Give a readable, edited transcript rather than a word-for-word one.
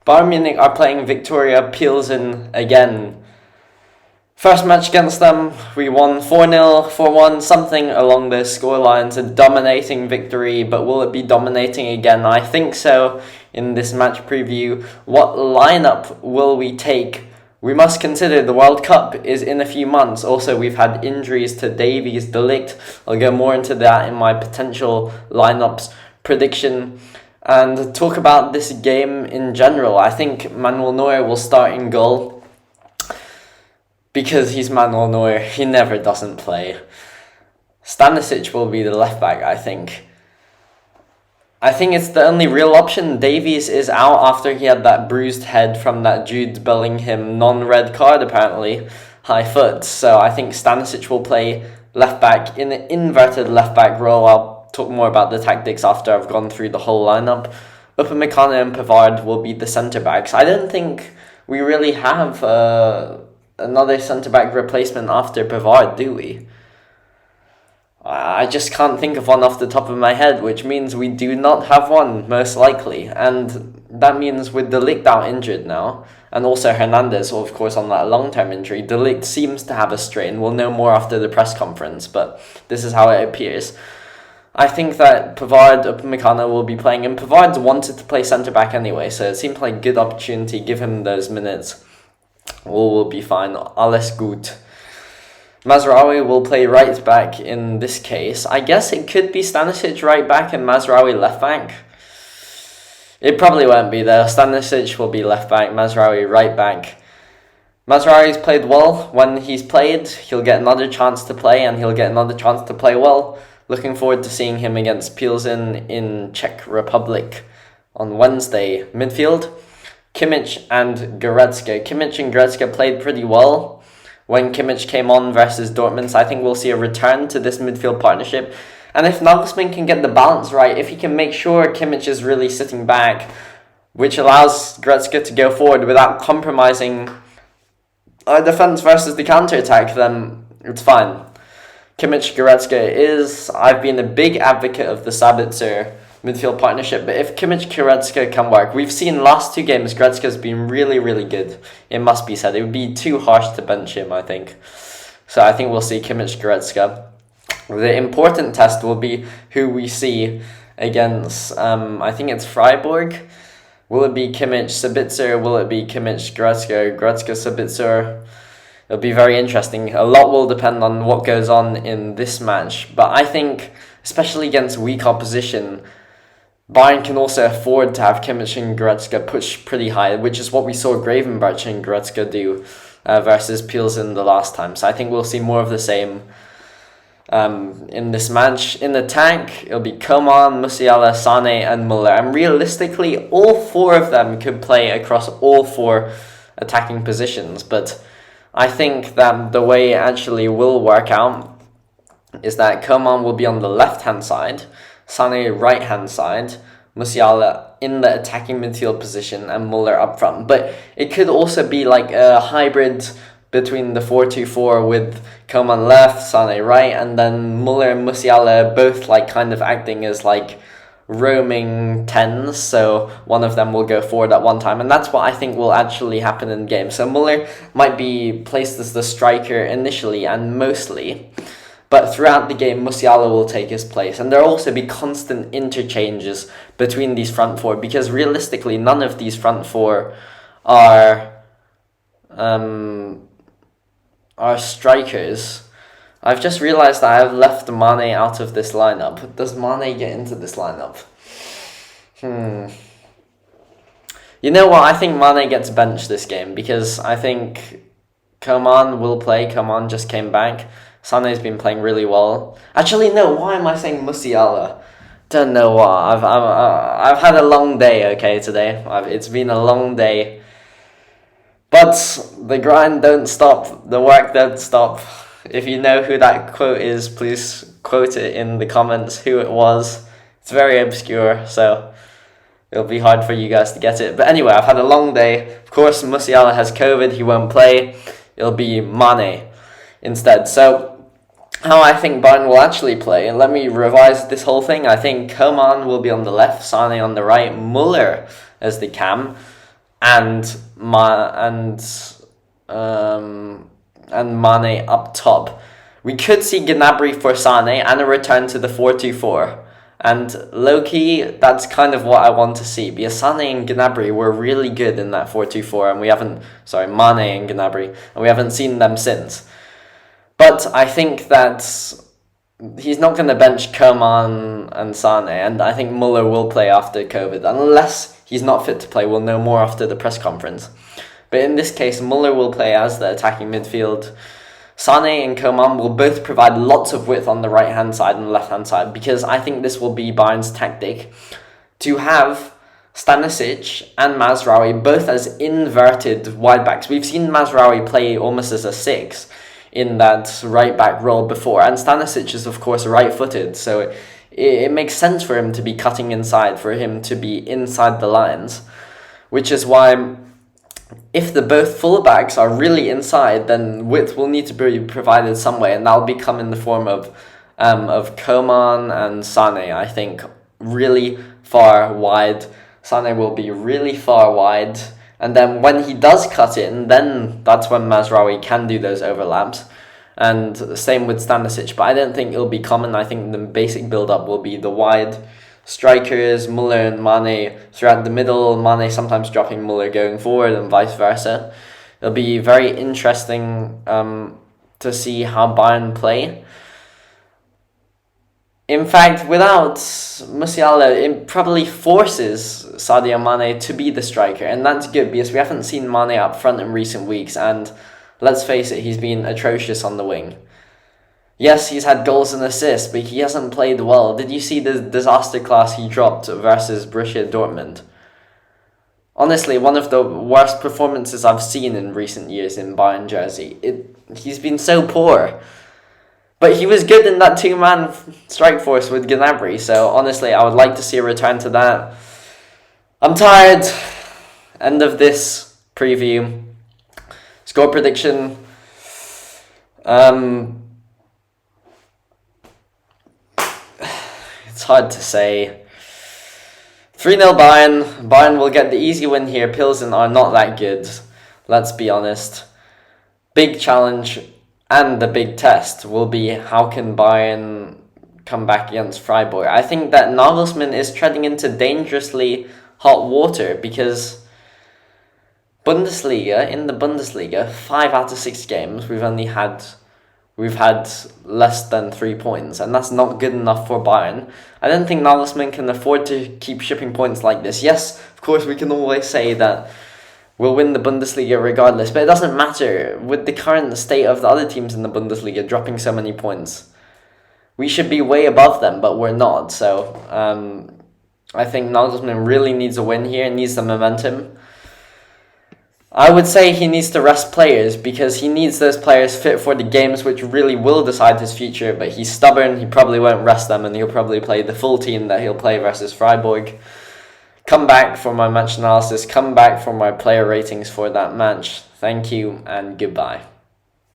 Bayern Munich are playing Viktoria Plzen again. First match against them, we won 4-0, 4-1, something along those scorelines, a dominating victory, but will it be dominating again? I think so. In this match preview, what lineup will we take? We must consider the World Cup is in a few months. Also, we've had injuries to Davies, De Ligt. I'll go more into that in my potential lineups prediction. And talk about this game in general. I think Manuel Neuer will start in goal. Because he's Manuel Neuer, he never doesn't play. Stanisic will be the left back, I think. I think it's the only real option. Davies is out after he had that bruised head from that Jude Bellingham non-red card, apparently. High foot. So I think Stanisic will play left back in an inverted left back role. I'll talk more about the tactics after I've gone through the whole lineup. Upamecano and Pavard will be the centre backs. I don't think we really have another centre-back replacement after Pavard, do we? I just can't think of one off the top of my head, which means we do not have one, most likely. And that means with De Ligt out injured now, and also Hernandez, of course, on that long-term injury, De Ligt seems to have a strain. We'll know more after the press conference, but this is how it appears. I think that Pavard, Upamecano will be playing, and Pavard's wanted to play centre-back anyway, so it seemed like a good opportunity, give him those minutes. All will be fine. Alles gut. Mazraoui will play right back in this case. I guess it could be Stanisic right back and Mazraoui left back. It probably won't be though. Stanisic will be left back, Mazraoui right back. Mazraoui's played well. When he's played, he'll get another chance to play and he'll get another chance to play well. Looking forward to seeing him against Plzen in Czech Republic on Wednesday. Midfield, Kimmich and Goretzka. Kimmich and Goretzka played pretty well when Kimmich came on versus Dortmund, so I think we'll see a return to this midfield partnership. And if Nagelsmann can get the balance right, if he can make sure Kimmich is really sitting back, which allows Goretzka to go forward without compromising our defense versus the counter-attack, then it's fine. Kimmich Goretzka is, I've been a big advocate of the Sabitzer midfield partnership, but if Kimmich Goretzka can work, we've seen last two games Goretzka's been really, really good. It must be said. It would be too harsh to bench him, I think. So I think we'll see Kimmich Goretzka. The important test will be who we see against, I think it's Freiburg. Will it be Kimmich Sabitzer? Will it be Kimmich Goretzka? Goretzka Sabitzer? It'll be very interesting. A lot will depend on what goes on in this match. But I think, especially against weak opposition, Bayern can also afford to have Kimmich and Goretzka push pretty high, which is what we saw Gravenberch and Goretzka do versus Plzen the last time. So I think we'll see more of the same in this match. In the attack, it'll be Coman, Musiala, Sane and Muller. And realistically, all four of them could play across all four attacking positions. But I think that the way it actually will work out is that Coman will be on the left-hand side, Sane right-hand side, Musiala in the attacking midfield position, and Muller up front. But it could also be like a hybrid between the 4-2-4 with Coman left, Sane right, and then Muller and Musiala both like kind of acting as like roaming 10s, so one of them will go forward at one time, and that's what I think will actually happen in game. So Muller might be placed as the striker initially and mostly, but throughout the game, Musiala will take his place. And there will also be constant interchanges between these front four, because realistically, none of these front four are strikers. I've just realised that I have left Mane out of this lineup. Does Mane get into this lineup? You know what? I think Mane gets benched this game, because I think Coman will play. Coman just came back. Sane's been playing really well. Actually, no. Why am I saying Musiala? Don't know what. I've had a long day. Okay, today. It's been a long day. But the grind don't stop. The work don't stop. If you know who that quote is, please quote it in the comments. Who it was. It's very obscure, so it'll be hard for you guys to get it. But anyway, I've had a long day. Of course, Musiala has COVID. He won't play. It'll be Mane instead. So how I think Bayern will actually play, and let me revise this whole thing. I think Coman will be on the left, Sane on the right, Muller as the cam, and Mane up top. We could see Gnabry for Sane and a return to the 4-2-4. And low-key, that's kind of what I want to see, because Sane and Gnabry were really good in that 4-2-4, and Mane and Gnabry, and we haven't seen them since. But I think that he's not going to bench Coman and Sane, and I think Muller will play after COVID, unless he's not fit to play. We'll know more after the press conference. But in this case, Muller will play as the attacking midfield. Sane and Coman will both provide lots of width on the right-hand side and left-hand side, because I think this will be Bayern's tactic to have Stanisic and Mazraoui both as inverted wide-backs. We've seen Mazraoui play almost as a 6 in that right-back role before, and Stanisic is of course right-footed, so it makes sense for him to be cutting inside, for him to be inside the lines, which is why if the both fullbacks are really inside, then width will need to be provided some way, and that'll become in the form of Coman and Sane. I think really far wide. Sane will be really far wide, and then when he does cut in, then that's when Mazraoui can do those overlaps. And same with Stanisic, but I don't think it'll be common. I think the basic build-up will be the wide strikers, Muller and Mane throughout the middle, Mane sometimes dropping Muller going forward and vice versa. It'll be very interesting to see how Bayern play. In fact, without Musiala, it probably forces Sadio Mane to be the striker, and that's good because we haven't seen Mane up front in recent weeks, and let's face it, he's been atrocious on the wing. Yes, he's had goals and assists, but he hasn't played well. Did you see the disaster class he dropped versus Borussia Dortmund? Honestly, one of the worst performances I've seen in recent years in Bayern jersey. He's been so poor. But he was good in that two-man strike force with Gnabry, so honestly, I would like to see a return to that. I'm tired. End of this preview. Score prediction. It's hard to say. 3-0 Bayern. Bayern will get the easy win here. Plzen are not that good. Let's be honest. Big challenge and the big test will be how can Bayern come back against Freiburg. I think that Nagelsmann is treading into dangerously hot water because in the Bundesliga, 5 out of 6 games we've had less than 3 points, and that's not good enough for Bayern. I don't think Nagelsmann can afford to keep shipping points like this. Yes, of course, we can always say that we'll win the Bundesliga regardless, but it doesn't matter with the current state of the other teams in the Bundesliga dropping so many points. We should be way above them, but we're not. So I think Nagelsmann really needs a win here, needs the momentum. I would say he needs to rest players because he needs those players fit for the games which really will decide his future, but he's stubborn, he probably won't rest them, and he'll probably play the full team that he'll play versus Freiburg. Come back for my match analysis, come back for my player ratings for that match. Thank you and goodbye.